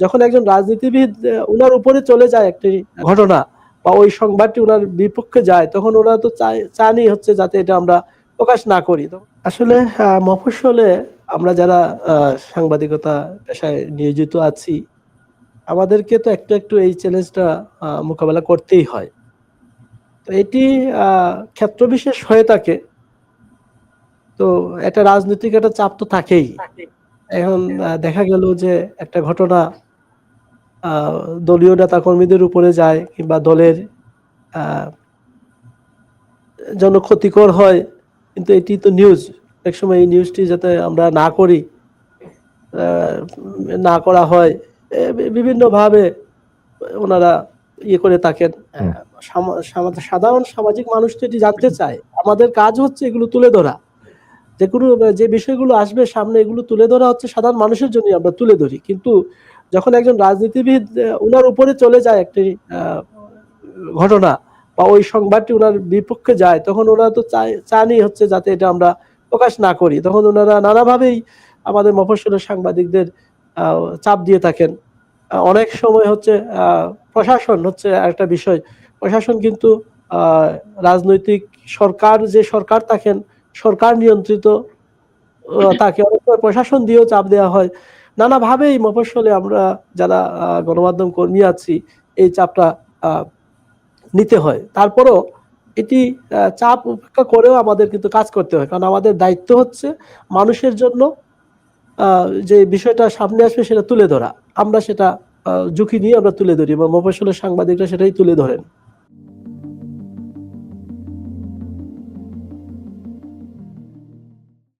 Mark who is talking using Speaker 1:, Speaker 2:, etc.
Speaker 1: যখন একজন রাজনীতিবিদ ওনার উপরে চলে যায় একটি ঘটনা বা ওই সংবাদটি ওনার বিপক্ষে যায়, তখন ওরা তো চানই হচ্ছে যাতে এটা আমরা প্রকাশ না করি। তো আসলে মফস্বলে আমরা যারা সাংবাদিকতা পেশায় নিয়োজিত আছি, আমাদেরকে তো একটু একটু এই চ্যালেঞ্জটা মোকাবেলা করতেই হয়। তো এটি ক্ষেত্র বিশেষ হয়ে থাকে। তো একটা রাজনৈতিক একটা চাপ তো থাকেই। এখন দেখা গেল যে একটা ঘটনা দলীয় নেতা কর্মীদের উপরে যায় কিংবা দলের জন্য ক্ষতিকর হয়, কিন্তু এটি তো নিউজ। এক সময় এই নিউজটি যাতে আমরা না করি, না করা হয়, বিভিন্ন ভাবে ওনারা ইয়ে করে থাকেন। সাধারণ সামাজিক মানুষ তো এটি জানতে চায়। আমাদের কাজ হচ্ছে এগুলো তুলে ধরা। যে বিষয়গুলো আসবে সামনে, এগুলো তুলে ধরা হচ্ছে সাধারণ মানুষের জন্য আমরা তুলে ধরি। কিন্তু যখন একজন রাজনীতিবিদ ওনার উপরে চলে যায় একটি ঘটনা বা ওই সংবাদটি ওনার বিপক্ষে যায়, তখন ওরা তো চানই হচ্ছে যাতে এটা আমরা প্রকাশ না করি। তখন ওনারা নানাভাবেই আমাদের মফস্বলের সাংবাদিকদের চাপ দিয়ে থাকেন। অনেক সময় হচ্ছে প্রশাসন হচ্ছে একটা বিষয়। প্রশাসন কিন্তু রাজনৈতিক যে সরকার থাকেন, সরকার নিয়ন্ত্রিত তাকে অনেক সময় প্রশাসন দিয়েও চাপ দেওয়া হয়। নানাভাবেই মফস্বলে আমরা যারা গণমাধ্যম কর্মী আছি, এই চাপটা নিতে হয়। তারপরও এটি চাপ উপেক্ষা করেও আমাদের কিন্তু কাজ করতে হয়, কারণ আমাদের দায়িত্ব হচ্ছে মানুষের জন্য যে বিষয়টা সামনে আসবে সেটা তুলে ধরা। আমরা সেটা ঝুঁকি নিয়ে আমরা তুলে ধরি, এবং মফস্বলের সাংবাদিকরা সেটাই তুলে ধরেন।